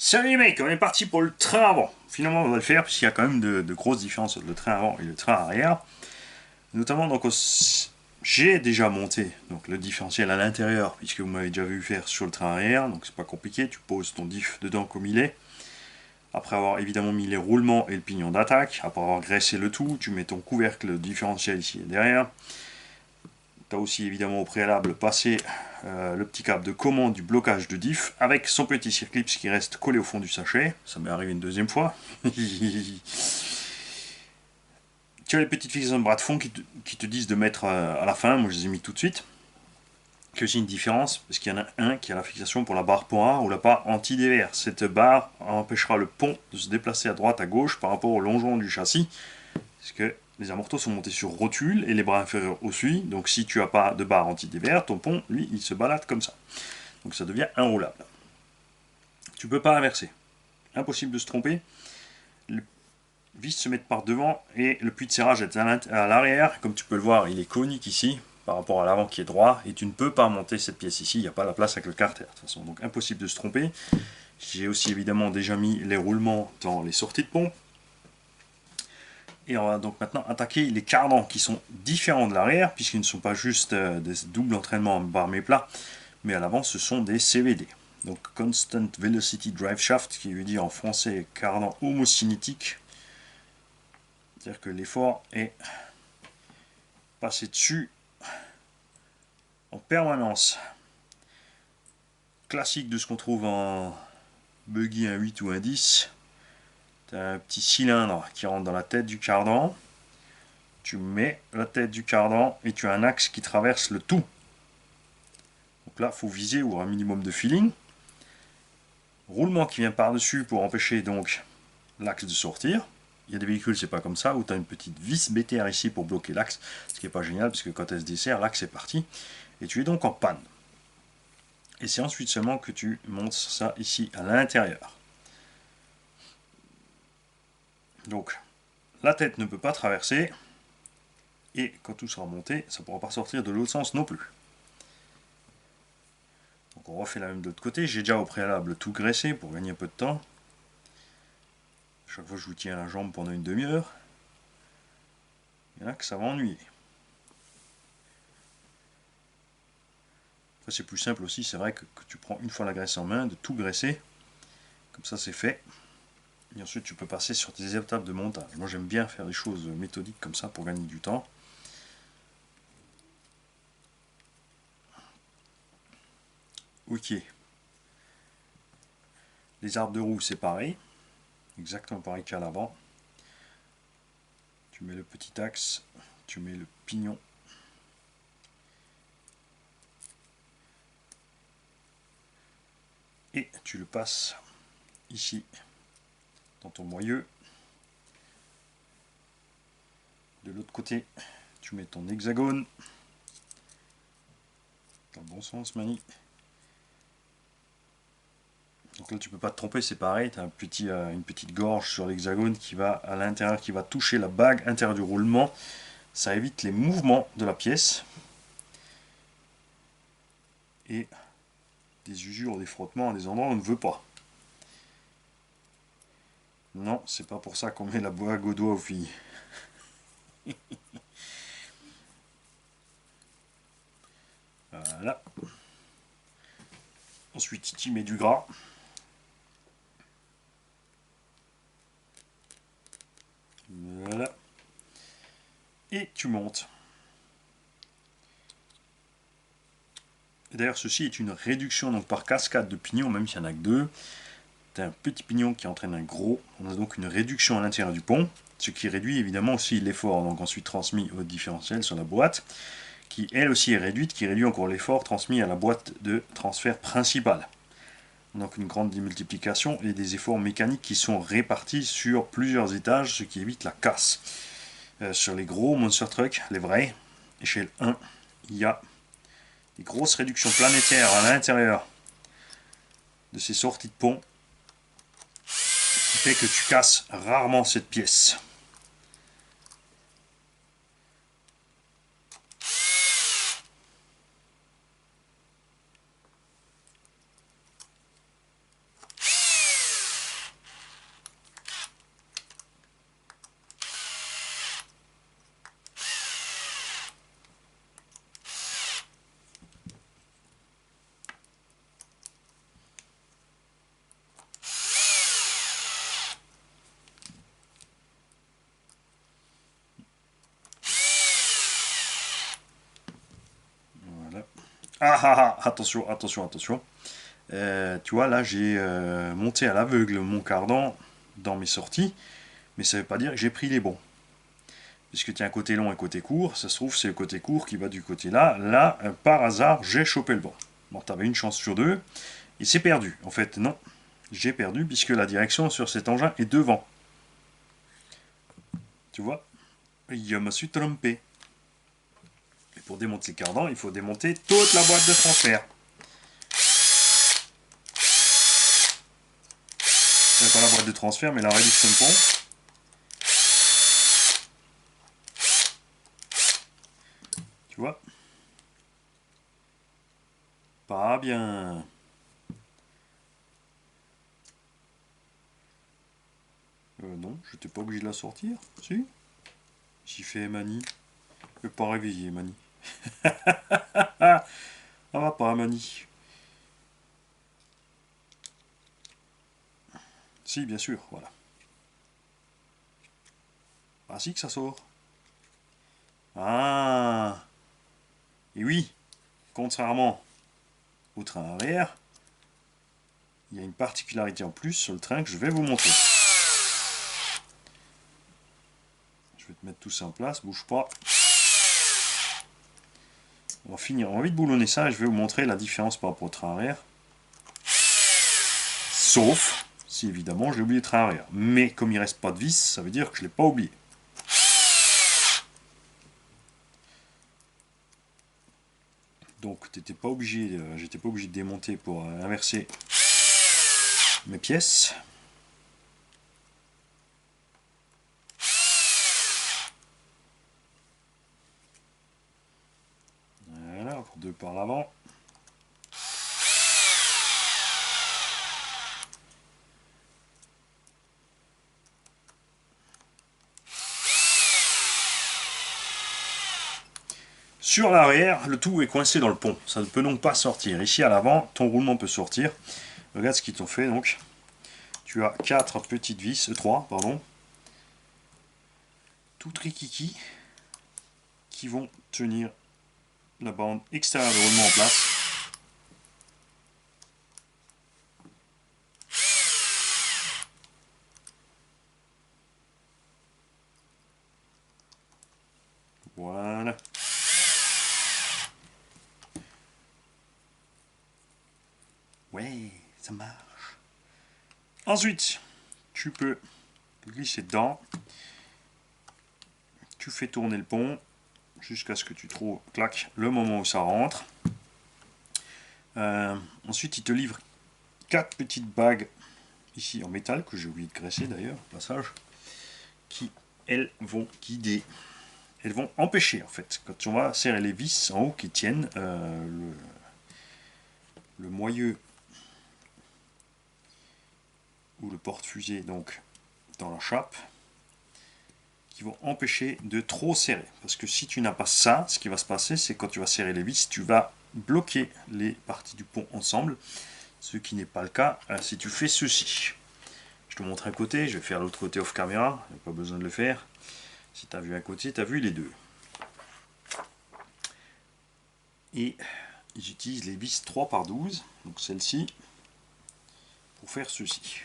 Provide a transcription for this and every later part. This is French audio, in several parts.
Salut les mecs, on est parti pour le train avant. Finalement, on va le faire puisqu'il y a quand même de grosses différences entre le train avant et le train arrière. Notamment, donc, j'ai déjà monté donc, le différentiel à l'intérieur puisque vous m'avez déjà vu faire sur le train arrière. Donc, c'est pas compliqué, tu poses ton diff dedans comme il est. Après avoir évidemment mis les roulements et le pignon d'attaque, après avoir graissé le tout, tu mets ton couvercle différentiel ici et derrière. Tu as aussi évidemment au préalable passé le petit câble de commande du blocage de diff avec son petit circlip qui reste collé au fond du sachet. Ça m'est arrivé une deuxième fois. Tu as les petites fixations de bras de fond qui te disent de mettre à la fin. Moi je les ai mis tout de suite. Il y a aussi une différence parce qu'il y en a un qui a la fixation pour la barre point ou la barre anti-dévers. Cette barre empêchera le pont de se déplacer à droite à gauche par rapport au longeant du châssis. Parce que les amortos sont montés sur rotule et les bras inférieurs aussi. Donc si tu n'as pas de barre anti-dévers, ton pont, lui, il se balade comme ça. Donc ça devient inroulable. Tu ne peux pas inverser. Impossible de se tromper. Le vis se met par devant et le puits de serrage est à l'arrière. Comme tu peux le voir, il est conique ici par rapport à l'avant qui est droit. Et tu ne peux pas monter cette pièce ici. Il n'y a pas la place avec le carter de toute façon. Donc impossible de se tromper. J'ai aussi évidemment déjà mis les roulements dans les sorties de pont. Et on va donc maintenant attaquer les cardans qui sont différents de l'arrière, puisqu'ils ne sont pas juste des doubles entraînements en barre mes plats, mais à l'avant ce sont des CVD. Donc Constant Velocity Drive Shaft, qui veut dire en français cardan homocinétique. C'est-à-dire que l'effort est passé dessus en permanence. Classique de ce qu'on trouve en buggy 1.8 ou 1.10. Tu as un petit cylindre qui rentre dans la tête du cardan. Tu mets la tête du cardan et tu as un axe qui traverse le tout. Donc là, il faut viser ou un minimum de feeling. Roulement qui vient par-dessus pour empêcher donc l'axe de sortir. Il y a des véhicules, c'est pas comme ça, où tu as une petite vis BTR ici pour bloquer l'axe, ce qui n'est pas génial parce que quand elle se dessert, l'axe est parti. Et tu es donc en panne. Et c'est ensuite seulement que tu montes ça ici à l'intérieur. Donc, la tête ne peut pas traverser. Et quand tout sera monté, ça ne pourra pas sortir de l'autre sens non plus. Donc on refait la même de l'autre côté. J'ai déjà au préalable tout graissé pour gagner un peu de temps. Chaque fois je vous tiens la jambe pendant une demi-heure. Il y en a que ça va ennuyer. Après c'est plus simple aussi, c'est vrai que tu prends une fois la graisse en main, de tout graisser. Comme ça c'est fait. Et ensuite tu peux passer sur tes étapes de montage. Moi j'aime bien faire des choses méthodiques comme ça pour gagner du temps. Ok. Les arbres de roue c'est pareil. Exactement pareil qu'à l'avant. Tu mets le petit axe, tu mets le pignon. Et tu le passes ici dans ton moyeu. De l'autre côté, tu mets ton hexagone. Dans le bon sens, Mani. Donc là, tu peux pas te tromper, c'est pareil. Tu as une petite gorge sur l'hexagone qui va à l'intérieur, qui va toucher la bague intérieure du roulement. Ça évite les mouvements de la pièce. Et des usures, des frottements à des endroits où on ne veut pas. Non, c'est pas pour ça qu'on met la bague au doigt aux filles. Voilà. Ensuite, tu mets du gras. Voilà. Et tu montes. D'ailleurs, ceci est une réduction donc par cascade de pignons, même s'il n'y en a que deux. Tu as un petit pignon qui entraîne un gros. On a donc une réduction à l'intérieur du pont, ce qui réduit évidemment aussi l'effort, donc ensuite transmis au différentiel sur la boîte, qui elle aussi est réduite, qui réduit encore l'effort transmis à la boîte de transfert principale. Donc une grande démultiplication et des efforts mécaniques qui sont répartis sur plusieurs étages, ce qui évite la casse. Sur les gros monster trucks, les vrais, échelle 1, il y a des grosses réductions planétaires à l'intérieur de ces sorties de pont, qui fait que tu casses rarement cette pièce. Ah ah ah, attention, attention, attention. Tu vois, là, j'ai monté à l'aveugle mon cardan dans mes sorties, mais ça veut pas dire que j'ai pris les bons. Puisque tu as un côté long et un côté court, ça se trouve, c'est le côté court qui va du côté là. Là, par hasard, j'ai chopé le bon. Bon, tu avais une chance sur deux, et c'est perdu. En fait, non, j'ai perdu puisque la direction sur cet engin est devant. Tu vois, je me suis trompé. Et pour démonter le cardan, il faut démonter toute la boîte de transfert. Pas la boîte de transfert, mais la réduction de pont. Tu vois, pas bien. Non, je n'étais pas obligé de la sortir. Si. J'y fais Mani. Je vais pas réveiller Mani. Ça va pas Mani. Si, bien sûr, voilà. Ainsi que ça sort. Ah. Et oui, contrairement au train arrière, il y a une particularité en plus sur le train que je vais vous montrer. Je vais te mettre tout ça en place, bouge pas. On va finir, on va vite boulonner ça et je vais vous montrer la différence par rapport au train arrière. Sauf si évidemment j'ai oublié le train arrière. Mais comme il reste pas de vis, ça veut dire que je ne l'ai pas oublié. Donc j'étais pas obligé de démonter pour inverser mes pièces. Voilà, pour deux par l'avant. Sur l'arrière, le tout est coincé dans le pont. Ça ne peut donc pas sortir. Ici à l'avant, ton roulement peut sortir. Regarde ce qu'ils t'ont fait donc. Tu as 4 petites vis, 3 pardon, toutes rikiki, qui vont tenir la bande extérieure de roulement en place. Voilà. Ouais, ça marche. Ensuite, tu peux glisser dedans. Tu fais tourner le pont jusqu'à ce que tu trouves, clac, le moment où ça rentre. Ensuite, il te livre 4 petites bagues ici en métal, que j'ai oublié de graisser d'ailleurs, au passage, qui, elles, vont guider. Elles vont empêcher, en fait, quand on va serrer les vis en haut qui tiennent le moyeu ou le porte-fusée, donc, dans la chape, qui vont empêcher de trop serrer. Parce que si tu n'as pas ça, ce qui va se passer, c'est quand tu vas serrer les vis, tu vas bloquer les parties du pont ensemble, ce qui n'est pas le cas si tu fais ceci. Je te montre un côté, je vais faire l'autre côté off caméra, il n'y a pas besoin de le faire. Si tu as vu un côté, tu as vu les deux. Et j'utilise les vis 3x12, donc celle-ci, pour faire ceci.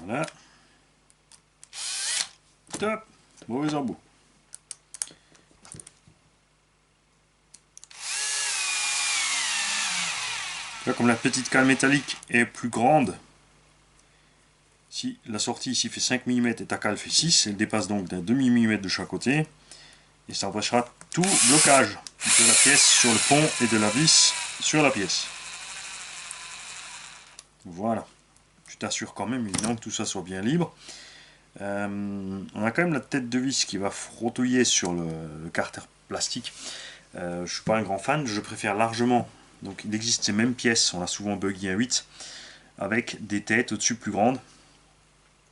Voilà. Top. Mauvais embout. Là, comme la petite cale métallique est plus grande, si la sortie ici fait 5 mm et ta cale fait 6, elle dépasse donc d'un demi-millimètre de chaque côté. Et ça empêchera tout blocage de la pièce sur le pont et de la vis sur la pièce. Voilà. Je t'assure quand même évidemment que tout ça soit bien libre. On a quand même la tête de vis qui va frottouiller sur le carter plastique. Je ne suis pas un grand fan, je préfère largement. Donc il existe ces mêmes pièces, on a souvent buggy un 8, avec des têtes au-dessus plus grandes.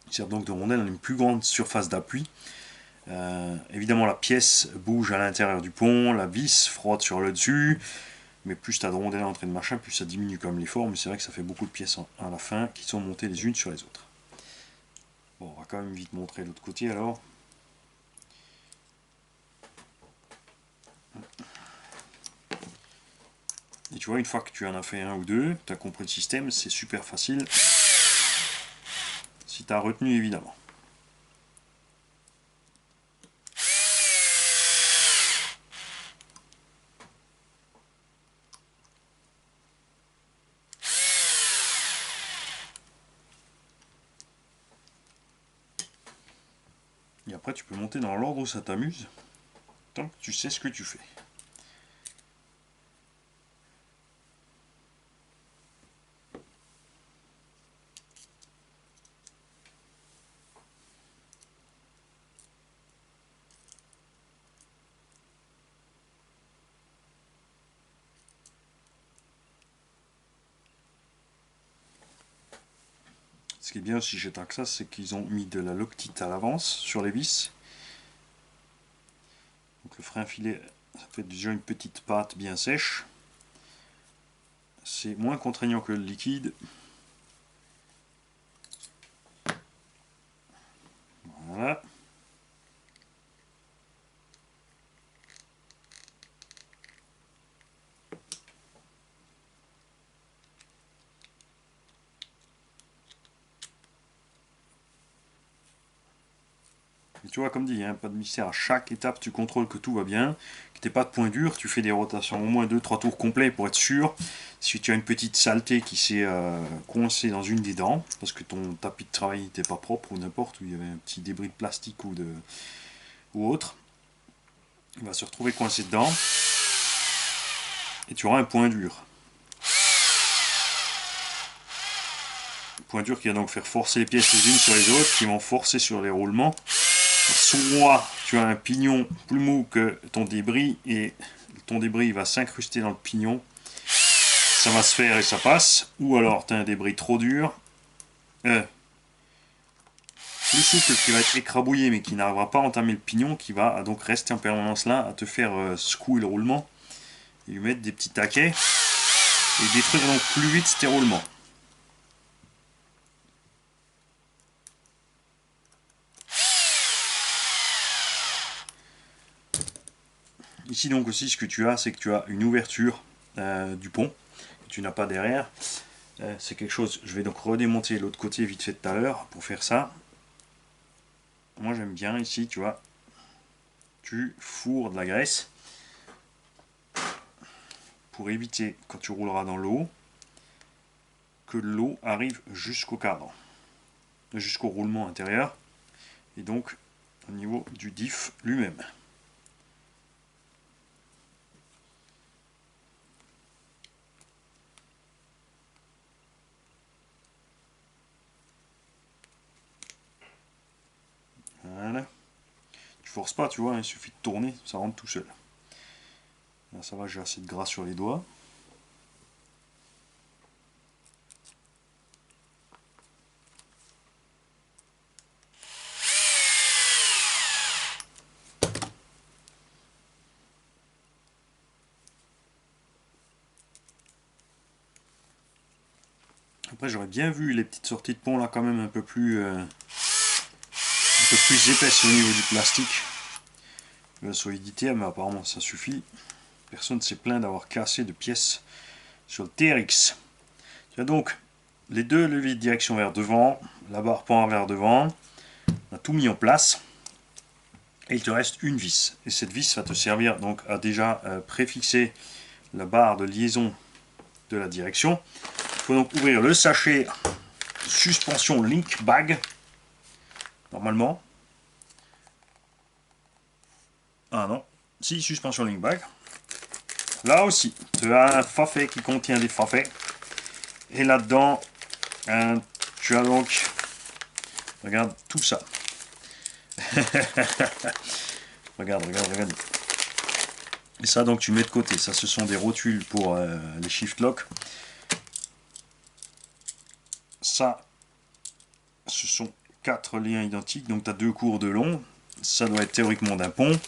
Il sert donc de rondelle à une plus grande surface d'appui. Évidemment, la pièce bouge à l'intérieur du pont, la vis frotte sur le dessus, mais plus tu as de rondelles à l'entrée de machin, plus ça diminue comme l'effort, mais c'est vrai que ça fait beaucoup de pièces à la fin qui sont montées les unes sur les autres. Bon, on va quand même vite montrer l'autre côté alors. Et tu vois, une fois que tu en as fait un ou deux, tu as compris le système, c'est super facile. Si tu as retenu évidemment. Et après, tu peux monter dans l'ordre où ça t'amuse, tant que tu sais ce que tu fais. Ce qui est bien aussi chez Traxxas, c'est qu'ils ont mis de la Loctite à l'avance sur les vis. Donc le frein filet, ça fait déjà une petite pâte bien sèche. C'est moins contraignant que le liquide. Voilà. Et tu vois, comme dit, hein, pas de mystère, à chaque étape tu contrôles que tout va bien, que tu n'aies pas de point dur, tu fais des rotations au moins 2-3 tours complets pour être sûr. Si tu as une petite saleté qui s'est coincée dans une des dents, parce que ton tapis de travail n'était pas propre ou n'importe, où il y avait un petit débris de plastique ou autre, il va se retrouver coincé dedans, et tu auras un point dur. Point dur qui va donc faire forcer les pièces les unes sur les autres, qui vont forcer sur les roulements. Soit tu as un pignon plus mou que ton débris et ton débris va s'incruster dans le pignon, ça va se faire et ça passe. Ou alors tu as un débris trop dur, plus souple, qui va être écrabouillé mais qui n'arrivera pas à entamer le pignon, qui va donc rester en permanence là à te faire secouer le roulement et lui mettre des petits taquets et détruire donc plus vite tes roulements. Ici donc aussi ce que tu as, c'est que tu as une ouverture du pont que tu n'as pas derrière. C'est quelque chose, je vais donc redémonter l'autre côté vite fait tout à l'heure pour faire ça. Moi j'aime bien ici, tu vois, tu fourres de la graisse pour éviter quand tu rouleras dans l'eau que l'eau arrive jusqu'au cadre, jusqu'au roulement intérieur et donc au niveau du diff lui-même. Voilà. Tu forces pas, tu vois, il suffit de tourner, ça rentre tout seul. Là, ça va, j'ai assez de gras sur les doigts. Après j'aurais bien vu les petites sorties de pont là quand même un peu plus épaisses au niveau du plastique. La solidité, mais apparemment ça suffit. Personne ne s'est plaint d'avoir cassé de pièces sur le TRX. Tu as donc les deux leviers de direction vers devant, la barre pont vers devant. On a tout mis en place. Et il te reste une vis. Et cette vis va te servir donc à déjà préfixer la barre de liaison de la direction. Il faut donc ouvrir le sachet suspension link bag. Normalement. Ah non. Si, suspension link bag. Là aussi, tu as un fafet qui contient des fafets. Et là-dedans, tu as donc, regarde tout ça. regarde. Et ça, donc, tu mets de côté. Ça, ce sont des rotules pour les shift lock. Ça, ce sont 4 liens identiques. Donc, tu as 2 cours de long. ça doit être théoriquement d'un pont.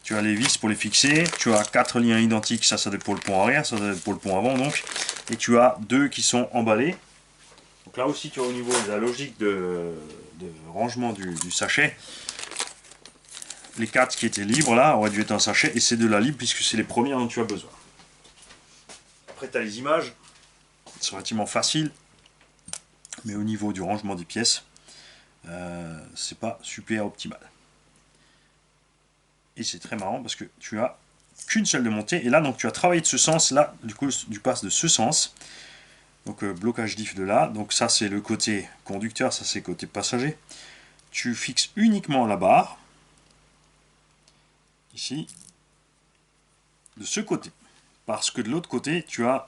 Tu as les vis pour les fixer, tu as 4 liens identiques, ça doit être pour le pont arrière, ça doit être pour le pont avant donc, et tu as 2 qui sont emballés. Donc là aussi tu as au niveau de la logique de rangement du sachet, les 4 qui étaient libres là auraient dû être un sachet, et c'est de la libre puisque c'est les premières dont tu as besoin. Après tu as les images, c'est relativement facile, mais au niveau du rangement des pièces, c'est pas super optimal. Et c'est très marrant parce que tu as qu'une seule de montée, et là donc tu as travaillé de ce sens, là du coup tu passes de ce sens, donc blocage diff de là, donc ça c'est le côté conducteur, ça c'est le côté passager. Tu fixes uniquement la barre, ici, de ce côté, parce que de l'autre côté tu as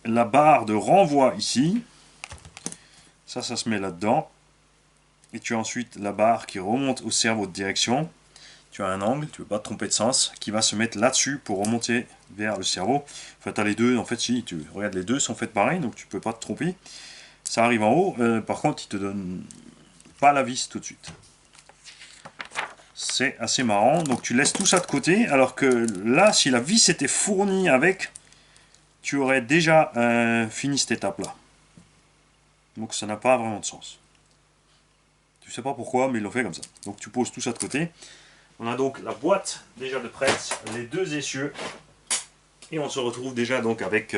la barre de renvoi ici, ça se met là-dedans, et tu as ensuite la barre qui remonte au cerveau de direction. Tu as un angle, tu ne veux pas te tromper de sens, qui va se mettre là-dessus pour remonter vers le cerveau. Enfin, tu as les deux, en fait, si tu regardes, les deux sont faits pareil, donc tu ne peux pas te tromper. Ça arrive en haut, par contre, il te donne pas la vis tout de suite. C'est assez marrant, donc tu laisses tout ça de côté, alors que là, si la vis était fournie avec, tu aurais déjà fini cette étape-là. Donc ça n'a pas vraiment de sens. Tu sais pas pourquoi, mais ils l'ont fait comme ça. Donc tu poses tout ça de côté. On a donc la boîte déjà de prête, les 2 essieux, et on se retrouve déjà donc avec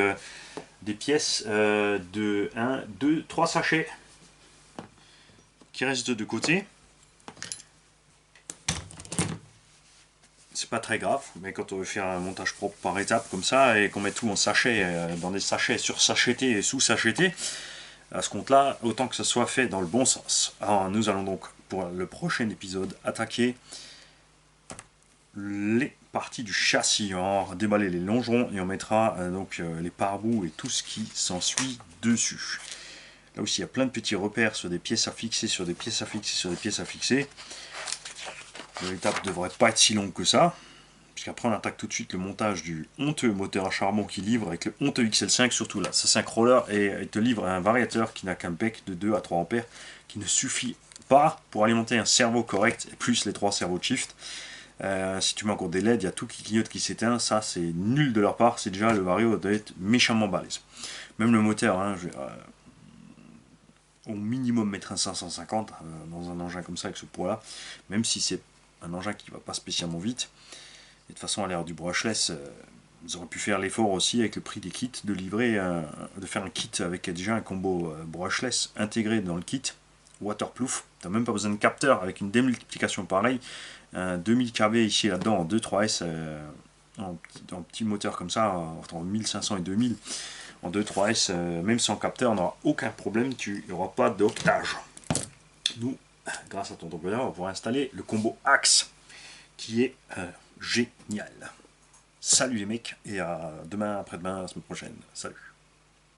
des pièces de 1, 2, 3 sachets qui restent de côté. C'est pas très grave, mais quand on veut faire un montage propre par étape comme ça, et qu'on met tout en sachet, dans des sachets sur-sachetés et sous-sachetés, à ce compte-là, autant que ça soit fait dans le bon sens. Alors nous allons donc, pour le prochain épisode, attaquer les parties du châssis. On va déballer les longerons et on mettra donc les pare-boues et tout ce qui s'ensuit dessus. Là aussi il y a plein de petits repères sur des pièces à fixer, sur des pièces à fixer, sur des pièces à fixer. L'étape ne devrait pas être si longue que ça, puisqu'après on attaque tout de suite le montage du honteux moteur à charbon qui livre avec le honteux XL5, surtout là. Ça c'est un crawler et il te livre un variateur qui n'a qu'un bec de 2 à 3 ampères qui ne suffit pas pour alimenter un servo correct, et plus les 3 servos de shift. Si tu mets encore des LED, il y a tout qui clignote, qui s'éteint, ça c'est nul de leur part, c'est déjà le vario doit être méchamment balèze. Même le moteur, hein, je vais au minimum mettre un 550 dans un engin comme ça avec ce poids là, même si c'est un engin qui va pas spécialement vite. Et de toute façon à l'ère du brushless, ils auraient pu faire l'effort aussi avec le prix des kits de livrer, de faire un kit avec déjà un combo brushless intégré dans le kit, waterproof. Tu n'as même pas besoin de capteur avec une démultiplication pareille. 2000 kV ici là-dedans en 2.3S, en petit moteur comme ça, entre 1500 et 2000 en 2.3S, même sans capteur, on n'aura aucun problème, tu n'auras pas d'octage. Nous, grâce à ton entrepreneur, on va pouvoir installer le combo Axe qui est génial. Salut les mecs, et à demain, après-demain, la semaine prochaine. Salut.